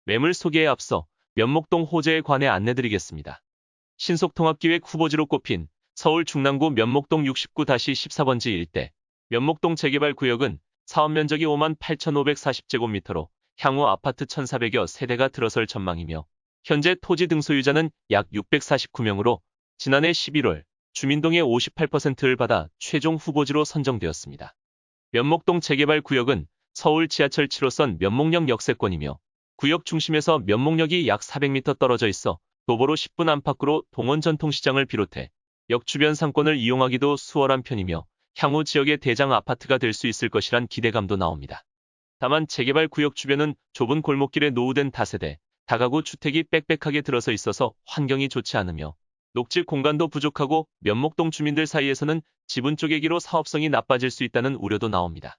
매물 소개에 앞서 면목동 호재에 관해 안내드리겠습니다. 신속통합기획 후보지로 꼽힌 서울 중랑구 면목동 69-14번지 일대 면목동 재개발 구역은 사업 면적이 58,540제곱미터로 향후 아파트 1,400여 세대가 들어설 전망이며 현재 토지 등 소유자는 약 649명으로 지난해 11월 주민동의 58%를 받아 최종 후보지로 선정되었습니다. 면목동 재개발 구역은 서울 지하철 7호선 면목역 역세권이며 구역 중심에서 면목역이 약 400m 떨어져 있어 도보로 10분 안팎으로 동원 전통시장을 비롯해 역 주변 상권을 이용하기도 수월한 편이며 향후 지역의 대장 아파트가 될 수 있을 것이란 기대감도 나옵니다. 다만 재개발 구역 주변은 좁은 골목길에 노후된 다세대, 다가구 주택이 빽빽하게 들어서 있어서 환경이 좋지 않으며 녹지 공간도 부족하고 면목동 주민들 사이에서는 지분 쪼개기로 사업성이 나빠질 수 있다는 우려도 나옵니다.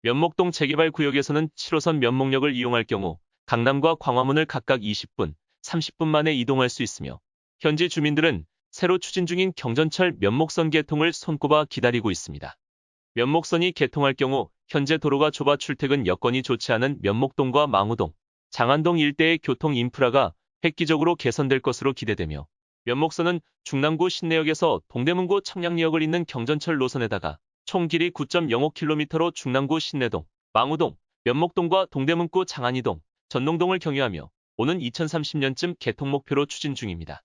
면목동 재개발 구역에서는 7호선 면목역을 이용할 경우 강남과 광화문을 각각 20분, 30분 만에 이동할 수 있으며 현지 주민들은 새로 추진 중인 경전철 면목선 개통을 손꼽아 기다리고 있습니다. 면목선이 개통할 경우 현재 도로가 좁아 출퇴근 여건이 좋지 않은 면목동과 망우동, 장안동 일대의 교통 인프라가 획기적으로 개선될 것으로 기대되며 면목선은 중랑구 신내역에서 동대문구 청량리역을 잇는 경전철 노선에다가 총 길이 9.05km로 중랑구 신내동, 망우동, 면목동과 동대문구 장안이동, 전농동을 경유하며 오는 2030년쯤 개통 목표로 추진 중입니다.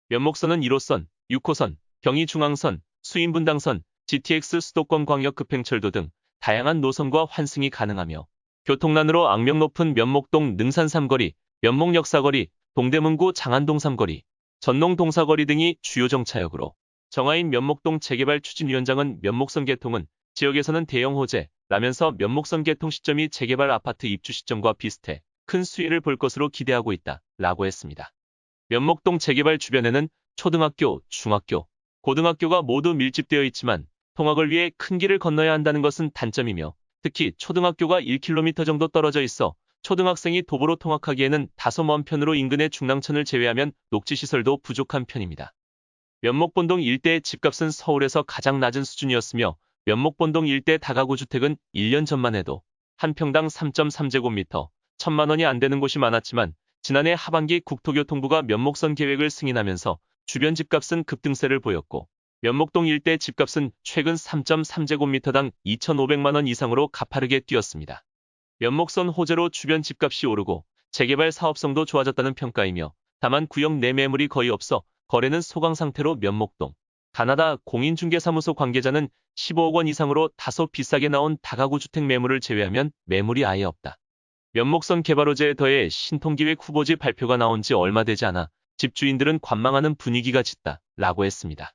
면목선은 1호선, 6호선, 경의중앙선, 수인분당선, GTX 수도권 광역급행철도 등 다양한 노선과 환승이 가능하며 교통난으로 악명 높은 면목동 능산 3거리, 면목역 4거리, 동대문구 장안동 3거리, 전농 동사거리 등이 주요 정차역으로 정하인 면목동 재개발 추진위원장은 면목선 개통은 지역에서는 대형 호재라면서 면목선 개통 시점이 재개발 아파트 입주 시점과 비슷해 큰 수혜를 볼 것으로 기대하고 있다라고 했습니다. 면목동 재개발 주변에는 초등학교, 중학교, 고등학교가 모두 밀집되어 있지만 통학을 위해 큰 길을 건너야 한다는 것은 단점이며 특히 초등학교가 1km 정도 떨어져 있어 초등학생이 도보로 통학하기에는 다소 먼 편으로 인근의 중랑천을 제외하면 녹지시설도 부족한 편입니다. 면목본동 일대의 집값은 서울에서 가장 낮은 수준이었으며 면목본동 일대 다가구 주택은 1년 전만 해도 한 평당 3.3제곱미터, 1,000만 원이 안 되는 곳이 많았지만 지난해 하반기 국토교통부가 면목선 계획을 승인하면서 주변 집값은 급등세를 보였고 면목동 일대 집값은 최근 3.3제곱미터당 2,500만 원 이상으로 가파르게 뛰었습니다. 면목선 호재로 주변 집값이 오르고 재개발 사업성도 좋아졌다는 평가이며 다만 구역 내 매물이 거의 없어 거래는 소강 상태로 면목동, 가나다 공인중개사무소 관계자는 15억 원 이상으로 다소 비싸게 나온 다가구 주택 매물을 제외하면 매물이 아예 없다. 면목선 개발 호재에 더해 신통기획 후보지 발표가 나온 지 얼마 되지 않아 집주인들은 관망하는 분위기가 짙다라고 했습니다.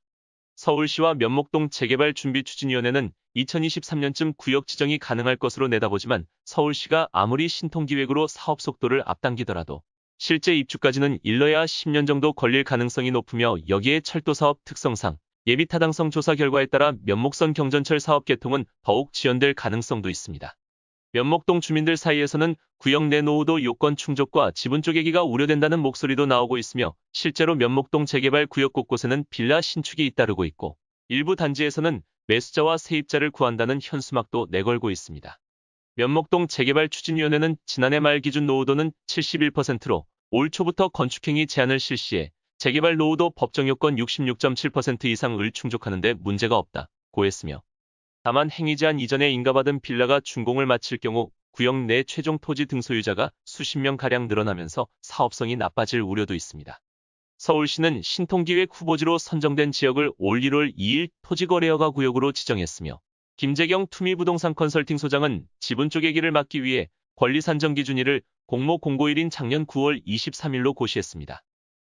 서울시와 면목동 재개발 준비추진위원회는 2023년쯤 구역 지정이 가능할 것으로 내다보지만 서울시가 아무리 신통기획으로 사업 속도를 앞당기더라도 실제 입주까지는 일러야 10년 정도 걸릴 가능성이 높으며 여기에 철도사업 특성상 예비타당성 조사 결과에 따라 면목선 경전철 사업 개통은 더욱 지연될 가능성도 있습니다. 면목동 주민들 사이에서는 구역 내 노후도 요건 충족과 지분 쪼개기가 우려된다는 목소리도 나오고 있으며 실제로 면목동 재개발 구역 곳곳에는 빌라 신축이 잇따르고 있고 일부 단지에서는 매수자와 세입자를 구한다는 현수막도 내걸고 있습니다. 면목동 재개발 추진위원회는 지난해 말 기준 노후도는 71%로 올 초부터 건축행위 제한을 실시해 재개발 노후도 법정 요건 66.7% 이상을 충족하는 데 문제가 없다고 했으며 다만 행위 제한 이전에 인가받은 빌라가 준공을 마칠 경우 구역 내 최종 토지 등 소유자가 수십 명가량 늘어나면서 사업성이 나빠질 우려도 있습니다. 서울시는 신통기획 후보지로 선정된 지역을 올 1월 2일 토지거래허가 구역으로 지정했으며 김재경 투미부동산 컨설팅 소장은 지분 쪼개기를 막기 위해 권리산정 기준일을 공모 공고일인 작년 9월 23일로 고시했습니다.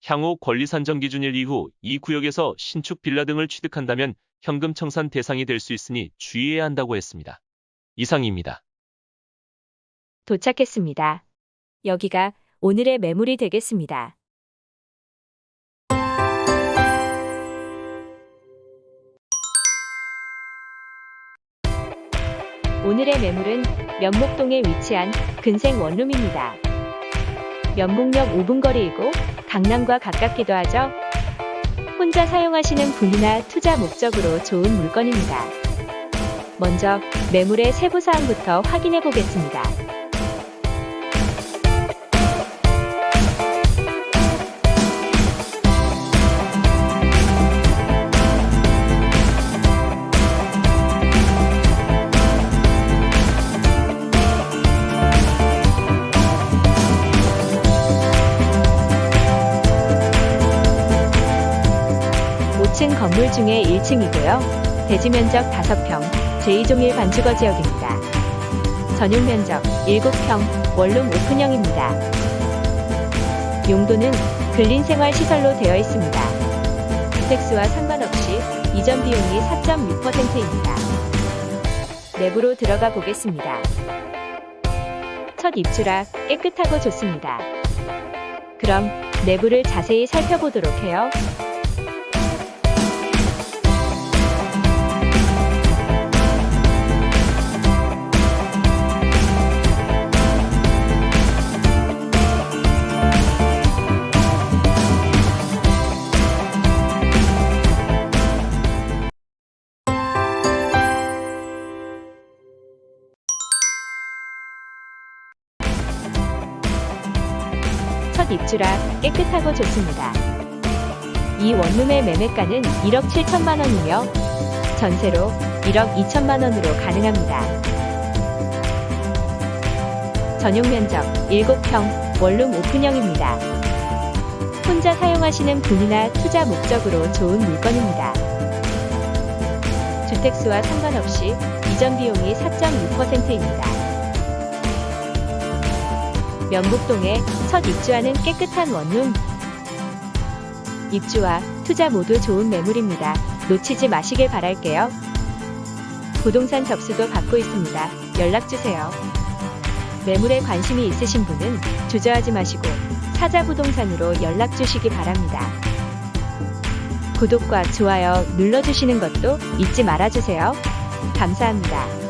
향후 권리산정 기준일 이후 이 구역에서 신축 빌라 등을 취득한다면 현금 청산 대상이 될 수 있으니 주의해야 한다고 했습니다. 이상입니다. 도착했습니다. 여기가 오늘의 매물이 되겠습니다. 오늘의 매물은 면목동에 위치한 근생 원룸입니다. 면목역 5분 거리이고 강남과 가깝기도 하죠. 혼자 사용하시는 분이나 투자 목적으로 좋은 물건입니다. 먼저 매물의 세부 사항부터 확인해 보겠습니다. 건물 중에 1층이고요. 대지 면적 5평, 제2종일 반주거 지역입니다. 전용 면적 7평, 원룸 오픈형입니다. 용도는 근린생활시설로 되어 있습니다. 주택수와 상관없이 이전 비용이 4.6%입니다. 내부로 들어가 보겠습니다. 첫 입주라 깨끗하고 좋습니다. 그럼 내부를 자세히 살펴보도록 해요. 첫 입주라 깨끗하고 좋습니다. 이 원룸의 매매가는 1억 7천만 원이며 전세로 1억 2천만 원으로 가능합니다. 전용 면적 7평, 원룸 오픈형입니다. 혼자 사용하시는 분이나 투자 목적으로 좋은 물건입니다. 주택수와 상관없이 이전 비용이 4.6%입니다. 면목동에 첫 입주하는 깨끗한 원룸. 입주와 투자 모두 좋은 매물입니다. 놓치지 마시길 바랄게요. 부동산 접수도 받고 있습니다. 연락주세요. 매물에 관심이 있으신 분은 주저하지 마시고 사자부동산으로 연락주시기 바랍니다. 구독과 좋아요 눌러주시는 것도 잊지 말아주세요. 감사합니다.